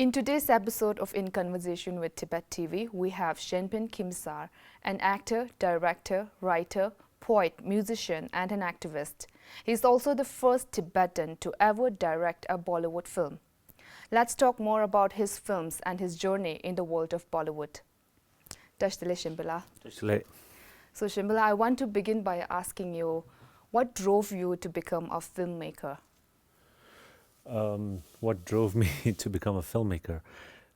In today's episode of In Conversation with Tibet TV, we have Shenpenn Khymsar, an actor, director, writer, poet, musician, and an activist. He is also the first Tibetan to ever direct a Bollywood film. Let's talk more about his films and his journey in the world of Bollywood. Tashdile Shimbala. So Shimbala, I want to begin by asking you, what drove you to become a filmmaker? What drove me to become a filmmaker?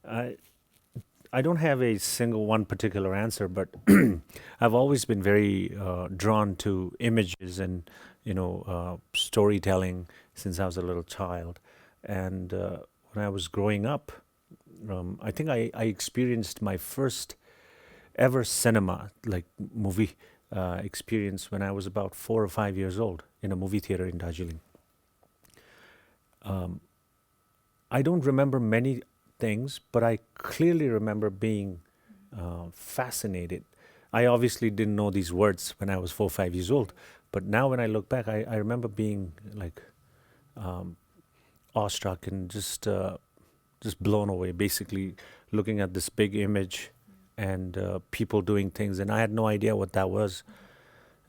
I don't have a single one particular answer, but I've always been very drawn to images and storytelling since I was a little child. And when I was growing up, I think I experienced my first ever cinema, like movie experience when I was about 4 or 5 years old in a movie theater in Darjeeling. I don't remember many things, but I clearly remember being fascinated. I obviously didn't know these words when I was 4 or 5 years old, but now when I look back, I remember being like awestruck and just blown away, basically looking at this big image and people doing things, and I had no idea what that was.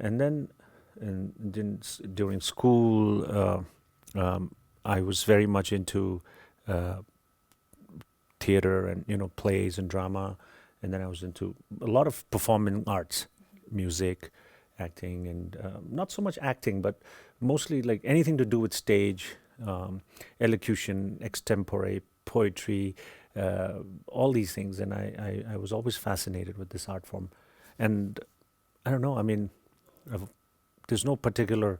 And then during school, I was very much into theater and plays and drama, and then I was into a lot of performing arts, music, acting, and not so much acting, but mostly like anything to do with stage, elocution, extempore, poetry, all these things. And I was always fascinated with this art form. And I don't know, I mean, there's no particular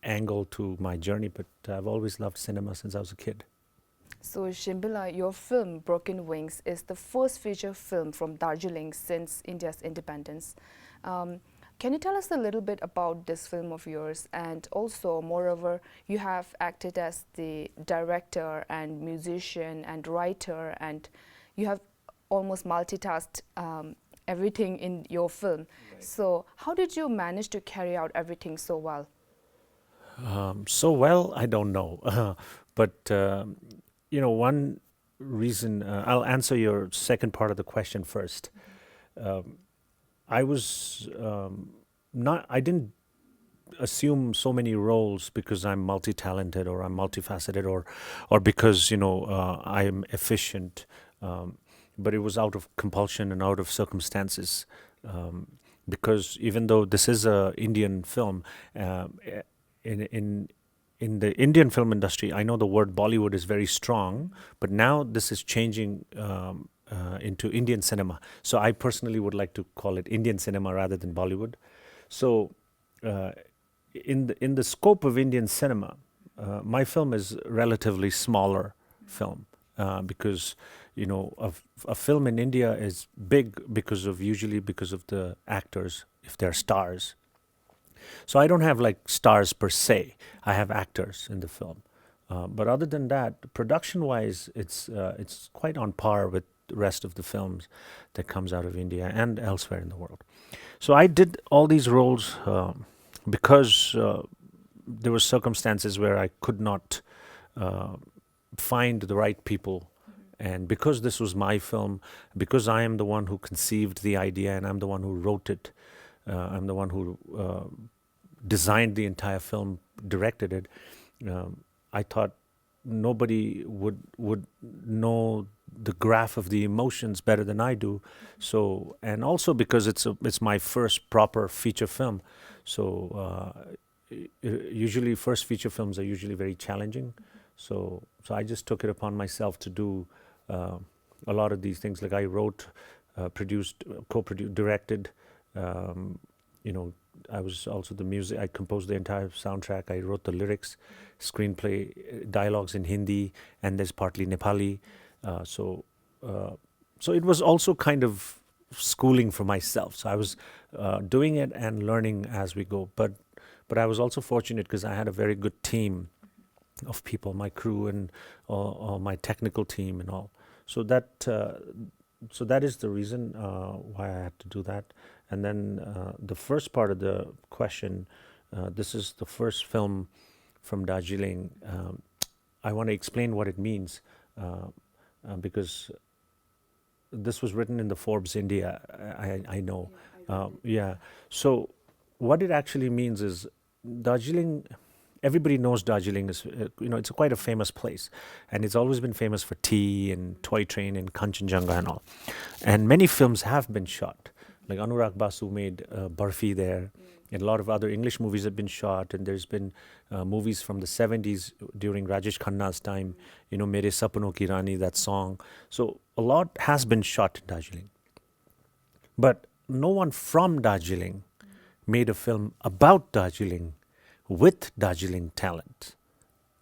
angle to my journey, but I've always loved cinema since I was a kid. So Shimbala, your film Broken Wings is the first feature film from Darjeeling since India's independence. Can you tell us a little bit about this film of yours? And also, moreover, you have acted as the director and musician and writer, and you have almost multitasked everything in your film. Right. So how did you manage to carry out everything so well? So well, I don't know. But, one reason, I'll answer your second part of the question first. I was I didn't assume so many roles because I'm multi-talented or I'm multifaceted or because, I am efficient. But it was out of compulsion and out of circumstances. Because even though this is an Indian film, in the Indian film industry, I know the word Bollywood is very strong, but now this is changing into Indian cinema. So I personally would like to call it Indian cinema rather than Bollywood. So in the scope of Indian cinema, my film is relatively smaller film because a film in India is big usually because of the actors, if they're stars. So I don't have like stars per se. I have actors in the film. But other than that, production-wise, it's quite on par with the rest of the films that comes out of India and elsewhere in the world. So I did all these roles because there were circumstances where I could not find the right people. And because this was my film, because I am the one who conceived the idea and I'm the one who wrote it, I'm the one who designed the entire film, directed it. I thought nobody would know the graph of the emotions better than I do. So, and also because it's my first proper feature film. So usually first feature films are usually very challenging. So I just took it upon myself to do a lot of these things. Like I wrote, produced, co-produced, directed. I was also the music. I composed the entire soundtrack. I wrote the lyrics, screenplay, dialogues in Hindi, and there's partly Nepali. So it was also kind of schooling for myself. So I was doing it and learning as we go. But I was also fortunate because I had a very good team of people, my crew and all my technical team and all. So that is the reason why I had to do that. And then the first part of the question, this is the first film from Darjeeling. I want to explain what it means because this was written in the Forbes India. I know. Yeah. So what it actually means is Darjeeling. Everybody knows Darjeeling is, it's quite a famous place, and it's always been famous for tea and toy train and Kanchenjunga and all. And many films have been shot. Like Anurag Basu made Barfi there, and a lot of other English movies have been shot. And there's been movies from the 70s during Rajesh Khanna's time, Mere Sapno Ki Rani, that song. So a lot has been shot in Darjeeling. But no one from Darjeeling made a film about Darjeeling with Darjeeling talent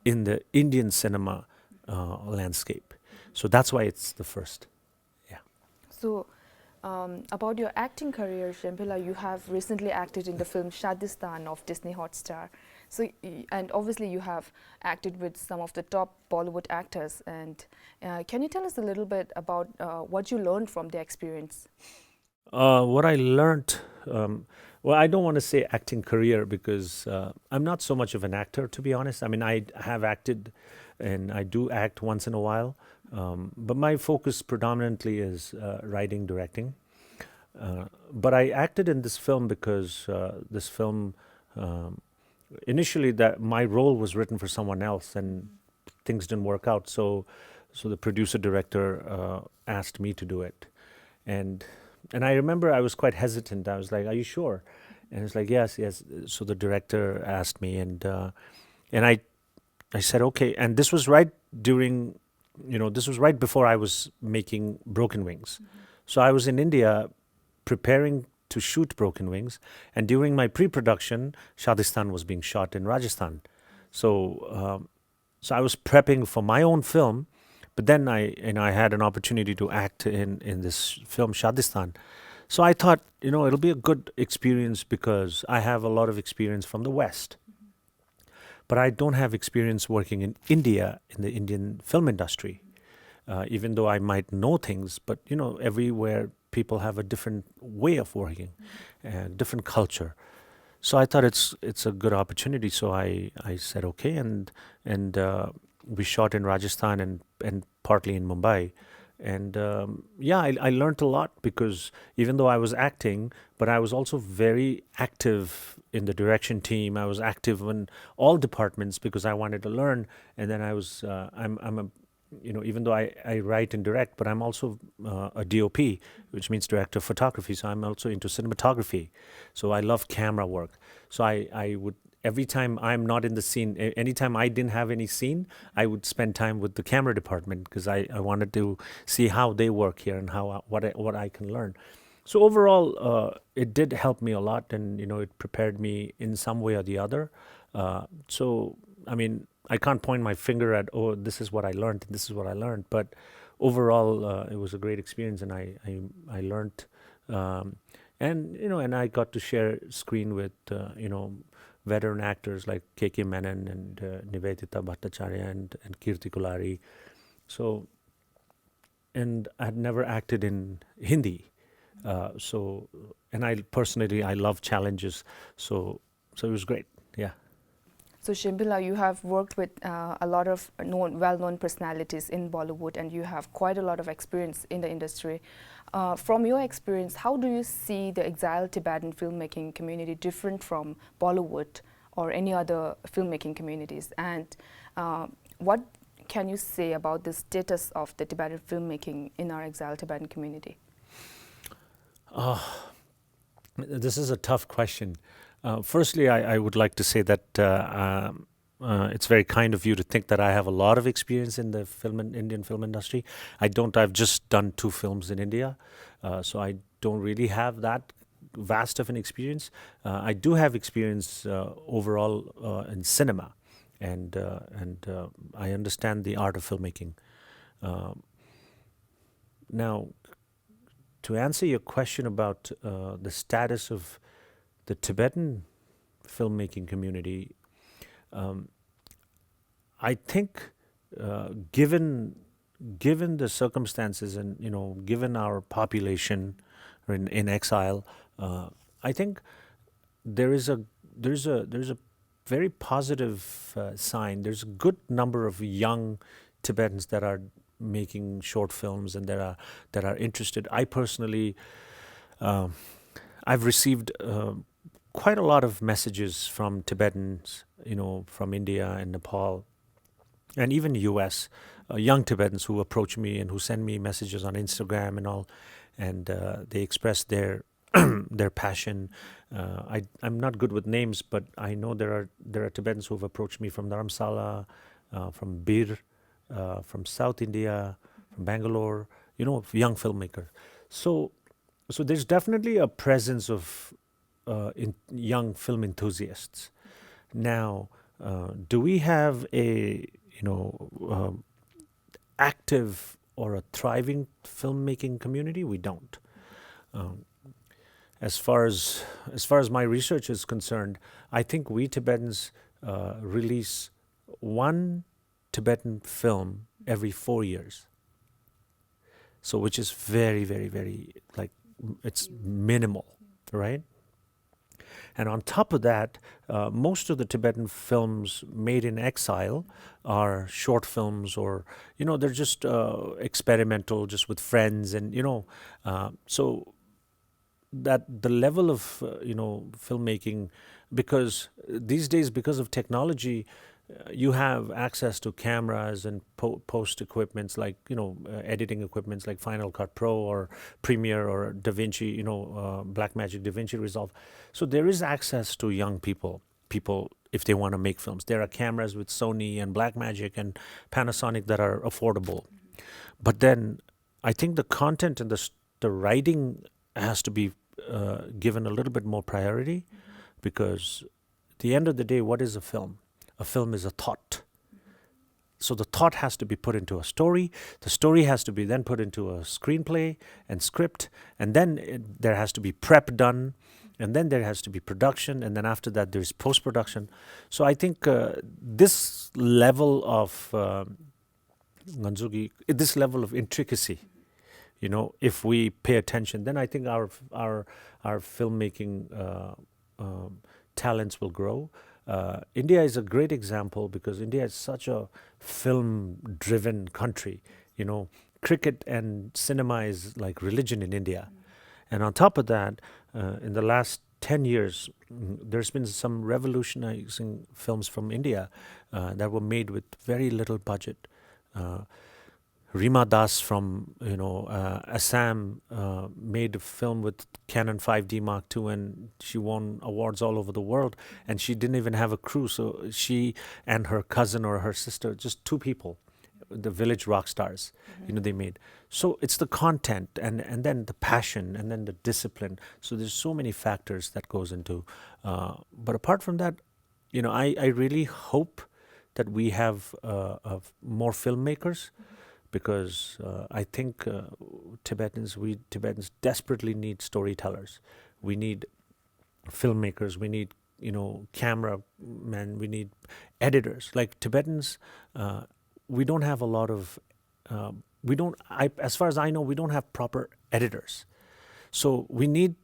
in the Indian cinema landscape. So that's why it's the first. Yeah. So, about your acting career, Shenpenn, you have recently acted in the film Shadistan of Disney Hotstar. So, and obviously you have acted with some of the top Bollywood actors. And can you tell us a little bit about what you learned from the experience? What I learned, well, I don't want to say acting career because I'm not so much of an actor, to be honest. I mean, I have acted and I do act once in a while, but my focus predominantly is writing, directing. But I acted in this film because this film, initially that my role was written for someone else and things didn't work out. So the producer director asked me to do it. And I remember I was quite hesitant. I was like, "Are you sure?" And it's like, "Yes, yes." So the director asked me, and I said, "Okay." And this was right during, this was right before I was making Broken Wings. So I was in India preparing to shoot Broken Wings, and during my pre-production, Shadistan was being shot in Rajasthan. So I was prepping for my own film. But then I had an opportunity to act in this film Shadistan. So I thought, it'll be a good experience because I have a lot of experience from the West. But I don't have experience working in India, in the Indian film industry, even though I might know things. But, everywhere people have a different way of working, and different culture. So I thought it's a good opportunity. So I said, okay, and we shot in Rajasthan and partly in Mumbai. And I learned a lot because even though I was acting, but I was also very active in the direction team. I was active in all departments because I wanted to learn. And then I was, I'm a, even though I write and direct, but I'm also a DOP, which means director of photography. So I'm also into cinematography. So I love camera work. So I would, every time I'm not in the scene, anytime I didn't have any scene, I would spend time with the camera department because I wanted to see how they work here and what I can learn. So overall, it did help me a lot, and it prepared me in some way or the other. So I mean, I can't point my finger at, oh, this is what I learned, this is what I learned. But overall, it was a great experience, and I learned, and I got to share screen with veteran actors like K.K. Menon and Nivedita Bhattacharya and Kirti Kulari. So, and I had never acted in Hindi. And I personally, I love challenges. So it was great. Yeah. So Shenpenn, you have worked with a lot of well-known personalities in Bollywood, and you have quite a lot of experience in the industry. From your experience, how do you see the exiled Tibetan filmmaking community different from Bollywood or any other filmmaking communities? And what can you say about the status of the Tibetan filmmaking in our exiled Tibetan community? This is a tough question. Firstly, I would like to say that it's very kind of you to think that I have a lot of experience in the Indian film industry. I don't. I've just done 2 films in India, so I don't really have that vast of an experience. I do have experience overall in cinema, and I understand the art of filmmaking. Now, to answer your question about the status of the Tibetan filmmaking community, I think, given the circumstances and given our population in exile, I think there is a very positive sign. There's a good number of young Tibetans that are making short films and that are interested. I personally, I've received quite a lot of messages from Tibetans, from India and Nepal, and even U.S. Young Tibetans who approach me and who send me messages on Instagram and all, and they express their their passion. I'm not good with names, but I know there are Tibetans who have approached me from Dharamsala, from Bir, from South India, from Bangalore. Young filmmakers. So there's definitely a presence of young film enthusiasts. Now, do we have a active or a thriving filmmaking community? We don't. As far as my research is concerned, I think we Tibetans release one Tibetan film every 4 years. So, which is very, very, very, it's minimal, right? And on top of that, most of the Tibetan films made in exile are short films, or they're just experimental, just with friends, and so that the level of filmmaking, because these days, because of technology, you have access to cameras and post equipments like editing equipments like Final Cut Pro or Premiere or DaVinci, Blackmagic DaVinci Resolve. So there is access to young people if they want to make films. There are cameras with Sony and Blackmagic and Panasonic that are affordable. But then I think the content and the writing has to be given a little bit more priority, because at the end of the day, what is a film? A film is a thought. So the thought has to be put into a story. The story has to be then put into a screenplay and script, and then there has to be prep done, and then there has to be production, and then after that there's post-production. So I think this level of this level of intricacy, if we pay attention, then I think our filmmaking talents will grow. India is a great example because India is such a film-driven country. Cricket and cinema is like religion in India. And on top of that, in the last 10 years, there's been some revolutionizing films from India that were made with very little budget. Rima Das from Assam made a film with Canon 5D Mark II, and she won awards all over the world, and she didn't even have a crew. So she and her cousin or her sister, just two people, the village rock stars, they made. So it's the content and then the passion and then the discipline. So there's so many factors that goes into. But apart from that, I really hope that we have more filmmakers. Because I think we Tibetans desperately need storytellers. We need filmmakers. We need, cameramen. We need editors. Like Tibetans, we don't have a lot of. As far as I know, we don't have proper editors. So we need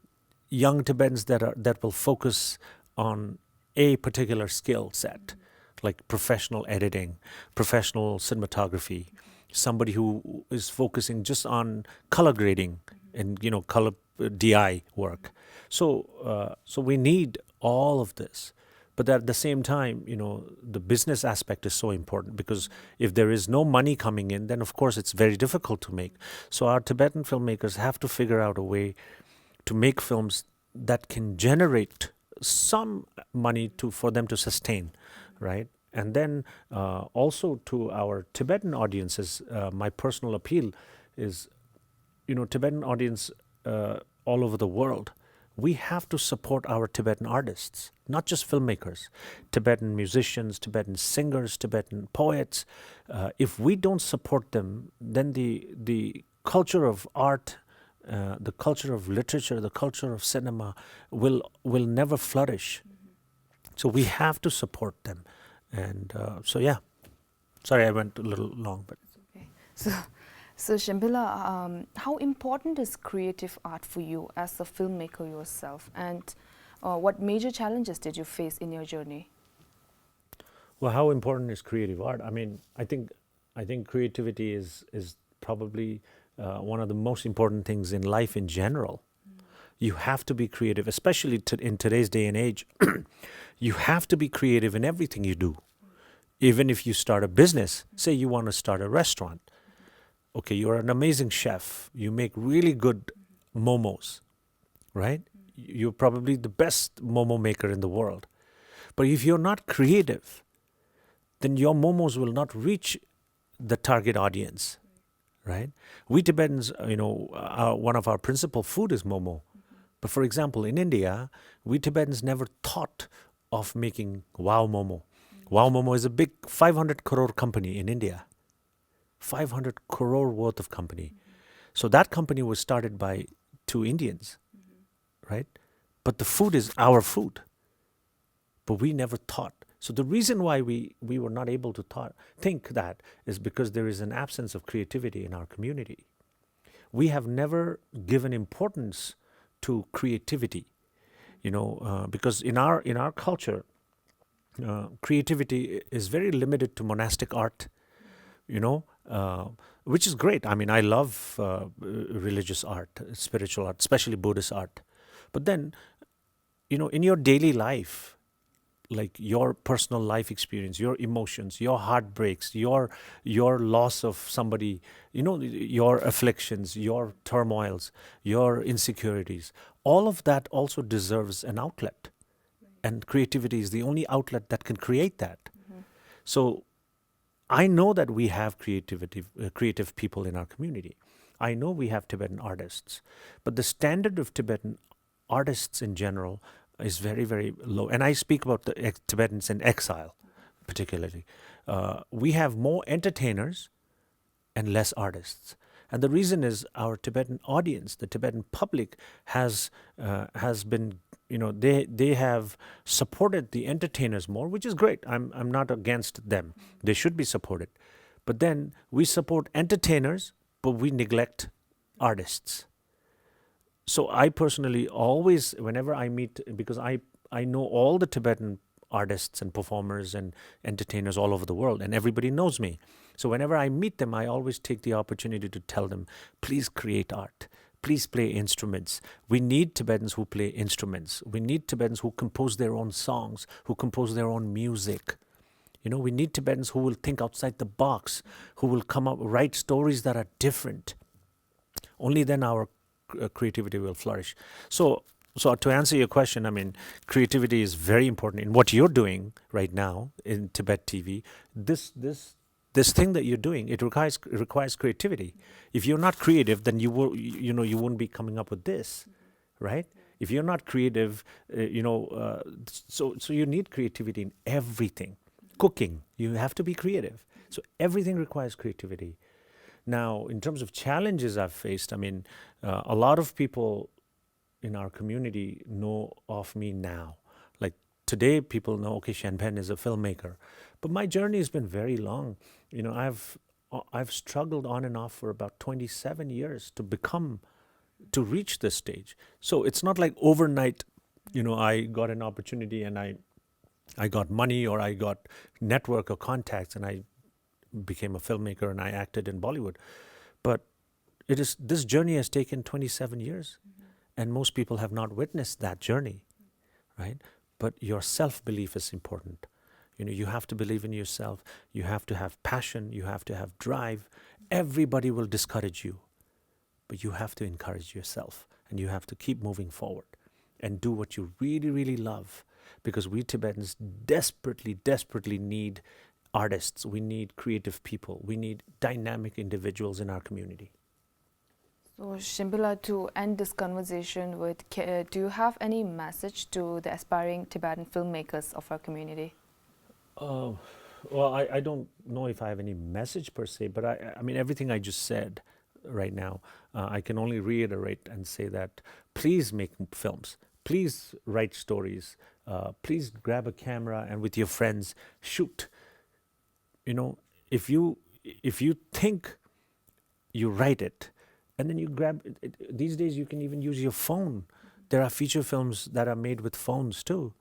young Tibetans that will focus on a particular skill set, like professional editing, professional cinematography. Somebody who is focusing just on color grading and color DI work. So we need all of this, but at the same time, the business aspect is so important, because if there is no money coming in, then of course it's very difficult to make. So our Tibetan filmmakers have to figure out a way to make films that can generate some money for them to sustain, right? And then also to our Tibetan audiences, my personal appeal is, Tibetan audience all over the world, we have to support our Tibetan artists, not just filmmakers, Tibetan musicians, Tibetan singers, Tibetan poets. If we don't support them, then the culture of art, the culture of literature, the culture of cinema will never flourish. So we have to support them. And yeah, sorry I went a little long, but okay. So Shenpenn, how important is creative art for you as a filmmaker yourself, and what major challenges did you face in your journey? Well, how important is creative art? I mean, I think creativity is probably one of the most important things in life in general. You have to be creative, especially in today's day and age. You have to be creative in everything you do. Even if you start a business, say you want to start a restaurant. Okay, you're an amazing chef. You make really good momos, right? You're probably the best momo maker in the world. But if you're not creative, then your momos will not reach the target audience, right? We Tibetans, one of our principal food is momo. But for example, in India, we Tibetans never thought of making Wow Momo. Wow Momo is a big 500 crore company in India. 500 crore worth of company. So that company was started by two Indians, right? But the food is our food. But we never thought. So the reason why we were not able to think that is because there is an absence of creativity in our community. We have never given importance to creativity, because in our culture, creativity is very limited to monastic art, which is great. I mean, I love religious art, spiritual art, especially Buddhist art. But then, in your daily life, like your personal life experience, your emotions, your heartbreaks, your loss of somebody, your afflictions, your turmoils, your insecurities, all of that also deserves an outlet. And creativity is the only outlet that can create that. So I know that we have creative people in our community. I know we have Tibetan artists, but the standard of Tibetan artists in general is very, very low. And I speak about the Tibetans in exile, particularly. We have more entertainers and less artists. And the reason is our Tibetan audience, the Tibetan public has been, they have supported the entertainers more, which is great. I'm not against them. They should be supported. But then we support entertainers, but we neglect artists. So I personally always, whenever I meet, because I know all the Tibetan artists and performers and entertainers all over the world, and everybody knows me. So whenever I meet them, I always take the opportunity to tell them, please create art. Please play instruments. We need Tibetans who play instruments. We need Tibetans who compose their own songs, who compose their own music. We need Tibetans who will think outside the box, who will come up, write stories that are different. Only then our creativity will flourish. So to answer your question, I mean, creativity is very important in what you're doing right now in Tibettv. This thing that you're doing, it requires creativity. If you're not creative, then you won't be coming up with this, right? If you're not creative, so you need creativity in everything. Cooking, you have to be creative. So everything requires creativity. Now, in terms of challenges I've faced, I mean, a lot of people in our community know of me now. Like today, people know, okay, Shenpenn is a filmmaker. But my journey has been very long. I've struggled on and off for about 27 years to reach this stage. So it's not like overnight, I got an opportunity and I got money or I got network or contacts and I became a filmmaker and I acted in Bollywood. But this journey has taken 27 years and most people have not witnessed that journey, right? But your self-belief is important. You have to believe in yourself. You have to have passion. You have to have drive. Everybody will discourage you, but you have to encourage yourself and you have to keep moving forward and do what you really, really love, because we Tibetans desperately, desperately need artists, we need creative people, we need dynamic individuals in our community. So Shimbila, to end this conversation with, do you have any message to the aspiring Tibetan filmmakers of our community? Well, I don't know if I have any message per se, but I mean, everything I just said right now, I can only reiterate and say that please make films, please write stories, please grab a camera and with your friends shoot. If you think, you write it, and then you grab it. These days you can even use your phone. There are feature films that are made with phones too,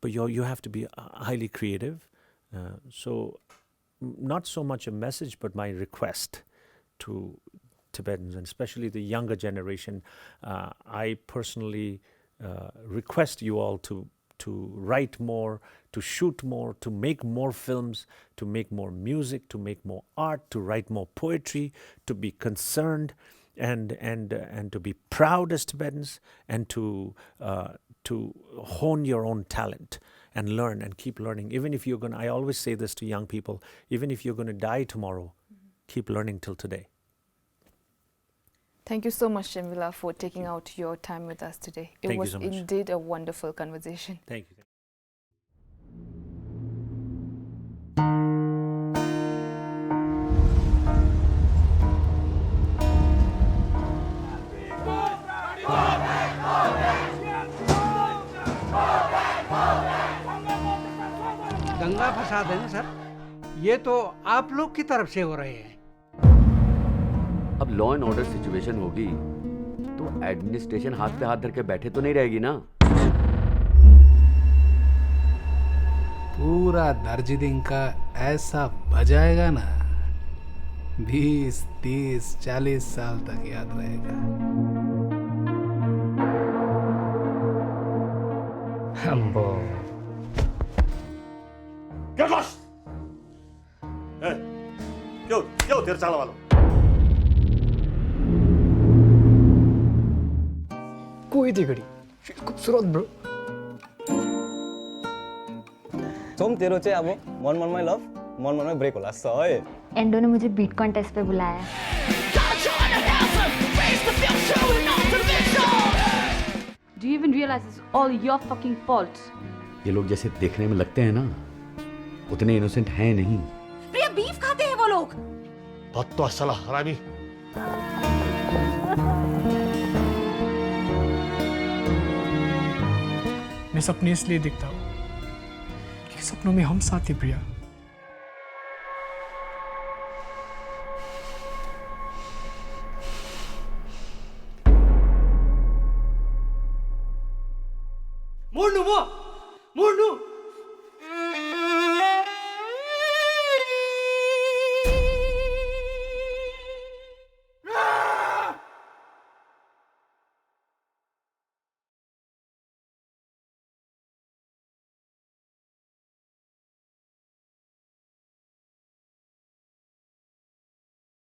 but you have to be highly creative. So, not so much a message, but my request to Tibetans, and especially the younger generation. I personally request you all to write more, to shoot more, to make more films, to make more music, to make more art, to write more poetry, to be concerned and to be proud as Tibetans, and to hone your own talent and learn and keep learning. Even if you're going to, I always say this to young people, even if you're going to die tomorrow, keep learning till today. Thank you so much, Shenvila, for taking out your time with us today. It Thank you was so much. indeed a wonderful conversation. Thank you. दंगा फसाद है ना sir, ये तो आप लोग की तरफ से हो रहे हैं। अब लॉ एंड ऑर्डर सिचुएशन होगी तो एडमिनिस्ट्रेशन हाथ पे हाथ धर के बैठे तो नहीं रहेगी ना। पूरा दार्जिलिंग का ऐसा बजाएगा ना, 20, 30, 40 साल तक याद रहेगा। अम्बो Get lost! Hey, yo, तेरे चाला वालों। कोई थी घड़ी, खूबसूरत ब्रो। सोम तेरो चाहिँ अब मन मनमै लभ, मन मनमै ब्रेक होला जस्तो है। एंडो ने मुझे बीट कॉन्टेस्ट पे बुलाया। Do you even realize it's all your fucking fault? ये लोग जैसे देखने में लगते हैं ना, उतने इनोसेंट हैं नहीं। प्रिया, बीफ खाते हैं वो लोग। बत्तवा साला हरामी। मैं सपने इसलिए देखता हूँ कि सपनों में हम साथ थे प्रिया। मोर्नु